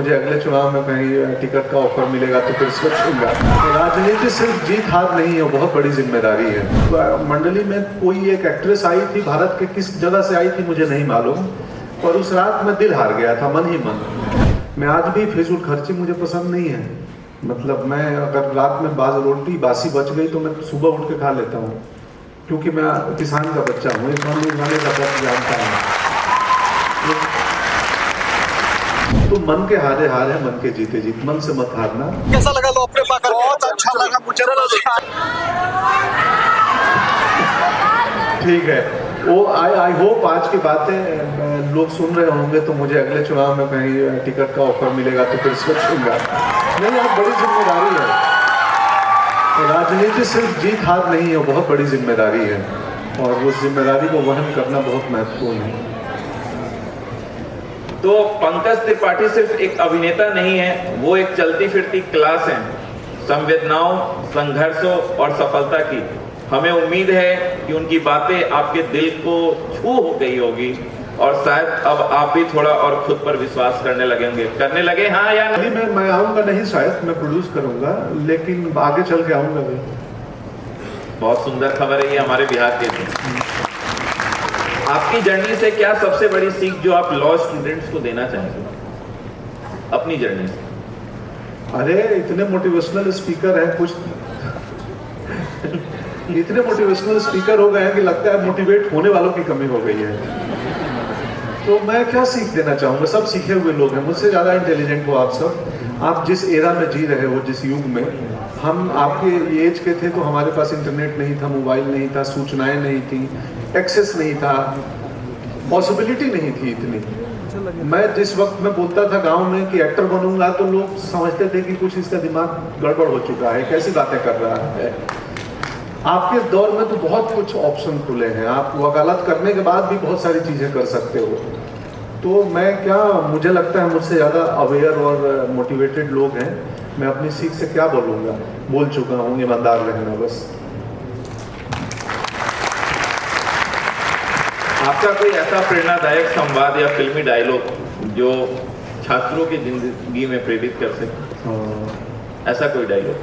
मुझे अगले चुनाव में कहीं टिकट का ऑफर मिलेगा तो फिर सोचूंगा। राजनीति सिर्फ जीत हार नहीं है, बहुत बड़ी जिम्मेदारी है। मंडली में कोई एक एक्ट्रेस आई थी, भारत के किस जगह से आई थी मुझे नहीं मालूम, पर उस रात में दिल हार गया था, मन ही मन। मैं आज भी फिजूल खर्ची मुझे पसंद नहीं है। मतलब मैं अगर रात में रोटी बासी बच गई तो मैं सुबह उठ के खा लेता हूँ, क्योंकि मैं किसान का बच्चा हूँ, इस वाले का बात जानता हूँ। तो मन के हारे हार है, मन के जीते जीत, मन से मत हारना। कैसा लगा लोकप्रिय पाकर? बहुत अच्छा लगा मुझे। ठीक है, वो आई होप आज की बातें लोग सुन रहे होंगे तो मुझे अगले चुनाव में कहीं टिकट का ऑफर मिलेगा तो फिर सोचूंगा। नहीं, अब बड़ी जिम्मेदारी है। राजनीति सिर्फ जीत हार नहीं है, बहुत बड़ी जिम्मेदारी है, और उस जिम्मेदारी को वहन करना बहुत महत्वपूर्ण है। तो पंकज त्रिपाठी सिर्फ एक अभिनेता नहीं है, वो एक चलती फिरती क्लास है, संवेदनाओं, संघर्षों और सफलता की। हमें उम्मीद है कि उनकी बातें आपके दिल को छू हो गई होगी, और शायद अब आप भी थोड़ा और खुद पर विश्वास करने लगे, हाँ या नहीं? मैं आऊँगा नहीं, शायद मैं प्रोड्यूस करूँगा, लेकिन आगे चल के आऊँगा भी। बहुत सुंदर खबर है ये हमारे बिहार के लिए। आपकी जर्नी से क्या सबसे बड़ी सीख जो आप लॉ स्टूडेंट्स को देना चाहेंगे अपनी जर्नी से? अरे इतने मोटिवेशनल स्पीकर हैं, कुछ इतने मोटिवेशनल स्पीकर हो गए हैं कि लगता है मोटिवेट होने वालों की कमी हो गई है। तो मैं क्या सीख देना चाहूँगा? सब सीखे हुए लोग हैं, मुझसे ज़्यादा इंटेलिजेंट हो आप सब। आप जिस एरा में जी रहे हो, जिस युग में हम आपके एज के थे, तो हमारे पास इंटरनेट नहीं था, मोबाइल नहीं था, सूचनाएं नहीं थी, एक्सेस नहीं था, पॉसिबिलिटी नहीं थी इतनी। मैं जिस वक्त में बोलता था गांव में कि एक्टर बनूंगा, तो लोग समझते थे कि कुछ इसका दिमाग गड़बड़ हो चुका है, कैसी बातें कर रहा है। आपके दौर में तो बहुत कुछ ऑप्शन खुले हैं, आप वकालत करने के बाद भी बहुत सारी चीज़ें कर सकते हो। तो मैं क्या, मुझे लगता है मुझसे ज़्यादा अवेयर और मोटिवेटेड लोग हैं। मैं अपनी सीख से क्या बोलूँगा, बोल चुका हूँ, ईमानदार रहना बस। आपका कोई ऐसा प्रेरणादायक संवाद या फिल्मी डायलॉग जो छात्रों की जिंदगी में प्रेरित कर सके? ऐसा कोई डायलॉग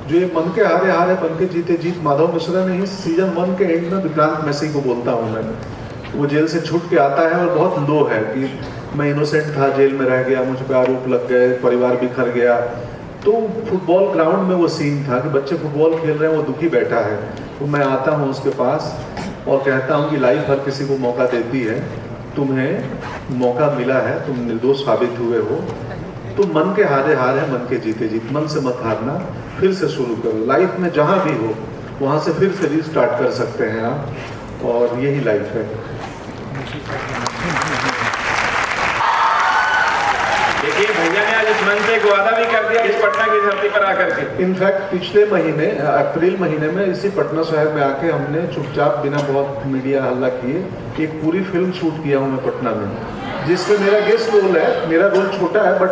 जो ये मन के हारे हार है, मन के जीते जीत, माधव मिश्रा ने ही सीजन 1 के एंड में विक्रांत मैसी को बोलता हूँ मैं। वो जेल से छूट के आता है और बहुत लो है कि मैं इनोसेंट था, जेल में रह गया, मुझ पर आरोप लग गए, परिवार बिखर गया। तो फुटबॉल ग्राउंड में वो सीन था कि बच्चे फुटबॉल खेल रहे हैं, वो दुखी बैठा है। तो मैं आता हूँ उसके पास और कहता हूँ कि लाइफ हर किसी को मौका देती है, तुम्हें मौका मिला है, तुम निर्दोष साबित हुए हो, तो मन के हारे हार है, मन के जीते जीत, मन से मत हारना, फिर से शुरू करो। लाइफ में जहाँ भी हो वहाँ से फिर से रीस्टार्ट कर सकते हैं आप, और यही लाइफ है। देखिए, भैया ने आज इस मंच से एक वादा भी कर दिया इस पटना की धरती पर आकर के। इनफैक्ट पिछले महीने अप्रैल महीने में इसी पटना शहर में आके हमने चुपचाप बिना बहुत मीडिया हल्ला किए एक पूरी फिल्म शूट किया हूँ मैं पटना में, जिसमें मेरा गेस्ट रोल है। मेरा रोल छोटा है बट,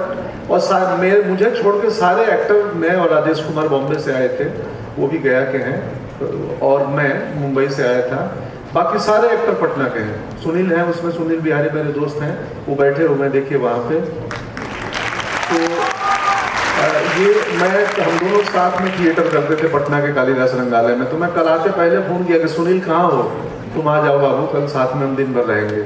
और मुझे छोड़ के सारे एक्टर, मैं और राजेश कुमार बॉम्बे से आए थे, वो भी गया के हैं, और मैं मुंबई से आया था। बाकी सारे एक्टर पटना के हैं। सुनील हैं उसमें, सुनील बिहारी मेरे दोस्त हैं, वो बैठे हुए हैं, देखिए वहाँ पे। तो ये हम दोनों साथ में थिएटर करते थे पटना के कालिदास रंगालय में। तो मैं कल आते पहले फ़ोन किया कि सुनील कहाँ हो, तुम आ जाओ बाबू, कल साथ में हम दिन भर रहेंगे।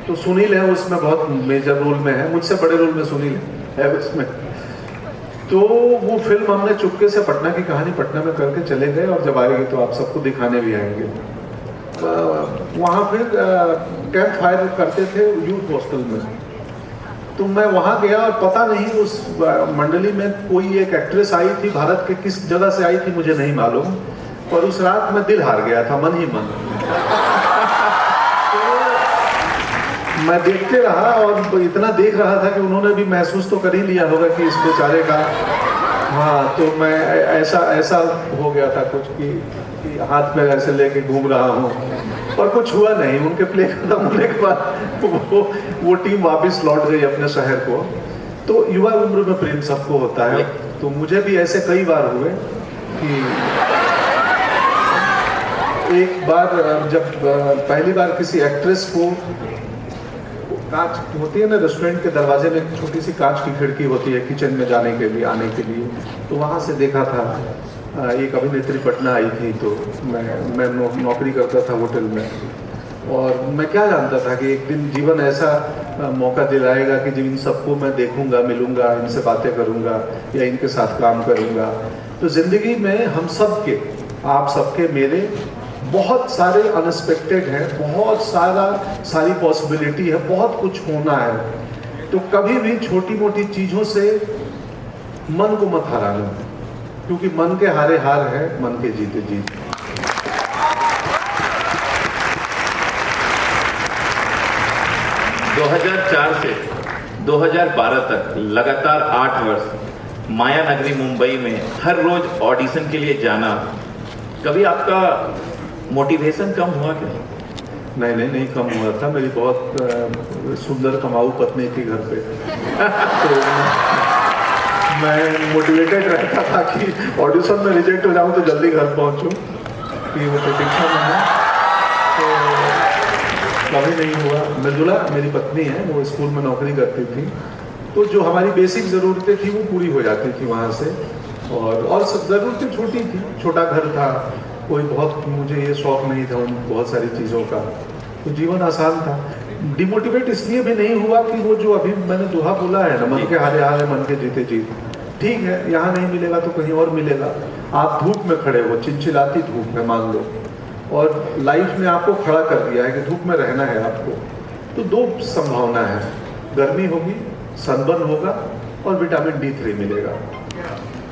तो सुनील है उसमें, बहुत मेजर रोल में है, मुझसे बड़े रोल में सुनील है उसमें। तो वो फिल्म हमने चुपके से पटना की कहानी पटना में करके चले गए, और जब आएगी तो आप सबको दिखाने भी आएंगे। वहाँ फिर कैंप फायर करते थे यूथ हॉस्टल में। तो मैं वहाँ गया और पता नहीं उस मंडली में कोई एक एक्ट्रेस आई थी, भारत के किस जगह से आई थी मुझे नहीं मालूम, पर उस रात में दिल हार गया था, मन ही मन। मैं देखते रहा और इतना देख रहा था कि उन्होंने भी महसूस तो कर ही लिया होगा कि इस बेचारे का, हाँ। तो मैं ऐसा हो गया था कुछ कि हाथ में ऐसे लेके घूम रहा हूँ, पर कुछ हुआ नहीं। उनके प्ले खत्म होने के बाद वो टीम वापस लौट गई अपने शहर को। तो युवा उम्र में प्रेम सबको होता है, तो मुझे भी ऐसे कई बार हुए कि एक बार जब पहली बार किसी एक्ट्रेस को कांच होती है ना, रेस्टोरेंट के दरवाजे में एक छोटी सी कांच की खिड़की होती है किचन में जाने के लिए, आने के लिए, तो वहाँ से देखा था एक अभिनेत्री पटना आई थी, तो मैं नौकरी करता था होटल में, और मैं क्या जानता था कि एक दिन जीवन ऐसा मौका दिलाएगा कि जब इन सबको मैं देखूंगा, मिलूंगा, इनसे बातें करूंगा या इनके साथ काम करूंगा। तो ज़िंदगी में हम सब के, आप सबके, मेरे बहुत सारे अनएक्सपेक्टेड हैं, बहुत सारी पॉसिबिलिटी है, बहुत कुछ होना है। तो कभी भी छोटी मोटी चीज़ों से मन को मत हराना, क्योंकि मन के हारे हार है, मन के जीते जीत। दो 2004 से 2012 तक लगातार 8 वर्ष माया नगरी मुंबई में हर रोज ऑडिशन के लिए जाना, कभी आपका मोटिवेशन कम हुआ क्या? नहीं कम हुआ था। मेरी बहुत सुंदर कमाऊ पत्नी थी घर पे तो मैं मोटिवेटेड रहता था कि ऑडिशन में रिजेक्ट हो जाऊं तो जल्दी घर पहुंचूं, कि वो प्रतीक्षा में है। तो कभी नहीं हुआ। मृदुला मेरी पत्नी है, वो स्कूल में नौकरी करती थी, तो जो हमारी बेसिक ज़रूरतें थी वो पूरी हो जाती थी वहाँ से, और सब ज़रूरतें छोटी थी, छोटा घर था, कोई बहुत मुझे ये शौक नहीं था उन बहुत सारी चीज़ों का, तो जीवन आसान था। डिमोटिवेट इसलिए भी नहीं हुआ कि वो जो अभी मैंने दोहा बोला है ना, मन के हारे हारे मन के जीते जीत, ठीक है, यहाँ नहीं मिलेगा तो कहीं और मिलेगा। आप धूप में खड़े हो, चिलचिलाती धूप में मान लो, और लाइफ ने आपको खड़ा कर दिया है कि धूप में रहना है आपको, तो दो संभावना है, गर्मी होगी, सनबर्न होगा, और विटामिन D3 मिलेगा।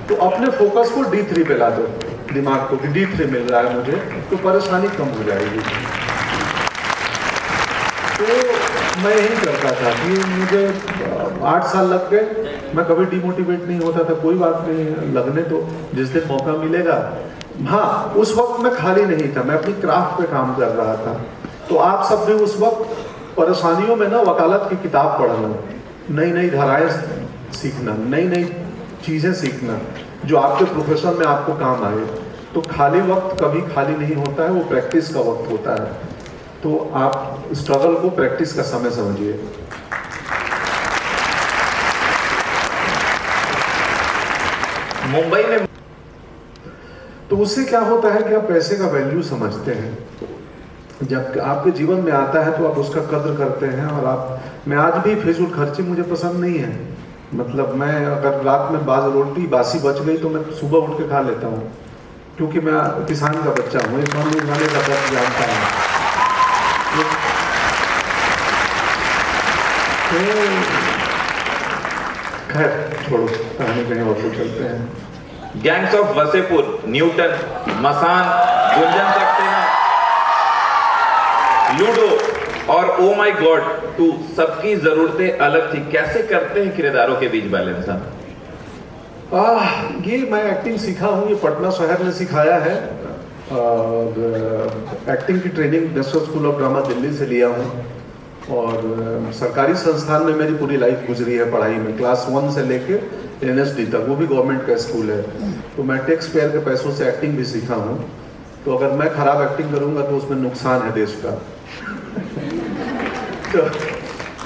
तो अपने फोकस को D3 पे ला दो, दिमाग को, कि D3 मिल रहा है मुझे, तो परेशानी कम हो जाएगी। तो मैं यही करता था कि मुझे 8 साल लग गए, मैं कभी डिमोटिवेट नहीं होता था, कोई बात नहीं, लगने दो, जिस दिन मौका मिलेगा। हाँ, उस वक्त मैं खाली नहीं था, मैं अपनी क्राफ्ट पे काम कर रहा था। तो आप सब भी उस वक्त परेशानियों में ना वकालत की किताब पढ़ना, नई नई धाराएं सीखना, नई नई चीज़ें सीखना जो आपके प्रोफेशन में आपको काम आए। तो खाली वक्त कभी खाली नहीं होता है, वो प्रैक्टिस का वक्त होता है। तो आप स्ट्रगल को प्रैक्टिस का समय समझिए। मुंबई में तो उससे क्या होता है कि आप पैसे का वैल्यू समझते हैं। जब आपके जीवन में आता है तो आप उसका कद्र करते हैं। और मैं आज भी फिजूल खर्ची मुझे पसंद नहीं है। मतलब मैं अगर रात में रोटी बासी बच गई तो मैं सुबह उठ के खा लेता हूँ, क्योंकि मैं किसान का बच्चा हूँ, एक मन उगाने का दर्द जानता हूँ। तो खैर छोड़ो, कहानी कहीं और को चलते हैं। Gangs of Wasseypur, Newton, Masaan, Gunjan Saxena, Ludo और ओ माय गॉड 2 सबकी जरूरतें अलग थी। कैसे करते हैं किरदारों के बीच बैलेंस? ये मैं एक्टिंग सीखा हूँ, ये पटना शहर ने सिखाया है। एक्टिंग की training national school of drama Delhi से लिया हूँ, और सरकारी संस्थान में मेरी पूरी लाइफ गुजरी है पढ़ाई में, क्लास 1 से लेके NSD तक, वो भी गवर्नमेंट का स्कूल है। तो मैं टैक्स पेयर के पैसों से एक्टिंग भी सीखा हूँ। तो अगर मैं खराब एक्टिंग करूँगा तो उसमें नुकसान है देश का।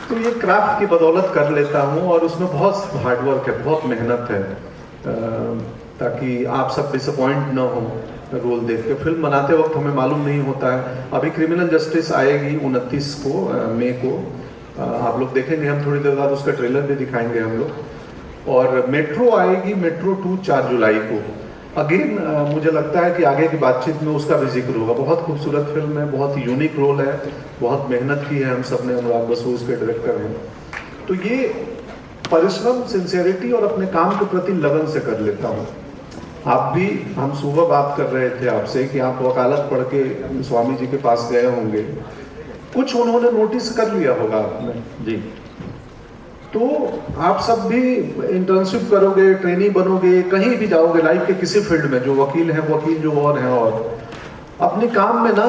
तो ये क्राफ्ट की बदौलत कर लेता हूँ, और उसमें बहुत हार्डवर्क है, बहुत मेहनत है, ताकि आप सब डिसअपॉइंट ना हो रोल देख के। फिल्म बनाते वक्त हमें मालूम नहीं होता है। अभी क्रिमिनल जस्टिस आएगी 29 को मई को, आप लोग देखेंगे, हम थोड़ी देर बाद उसका ट्रेलर भी दिखाएंगे हम लोग। और मेट्रो आएगी, मेट्रो 2 4 जुलाई को। अगेन मुझे लगता है कि आगे की बातचीत में उसका भी जिक्र होगा। बहुत खूबसूरत फिल्म है, बहुत यूनिक रोल है, बहुत मेहनत की है हम सब ने, अनुराग बसु उसके डायरेक्टर हैं। तो ये परिश्रम, सिंसियरिटी और अपने काम के प्रति लगन से कर लेता हूँ। आप भी, हम सुबह बात कर रहे थे आपसे कि आप वकालत पढ़ के स्वामी जी के पास गए होंगे, कुछ उन्होंने नोटिस कर लिया होगा आपने जी। तो आप सब भी इंटर्नशिप करोगे, ट्रेनी बनोगे, कहीं भी जाओगे लाइफ के किसी फील्ड में, जो वकील हैं वकील, जो और हैं, और अपने काम में ना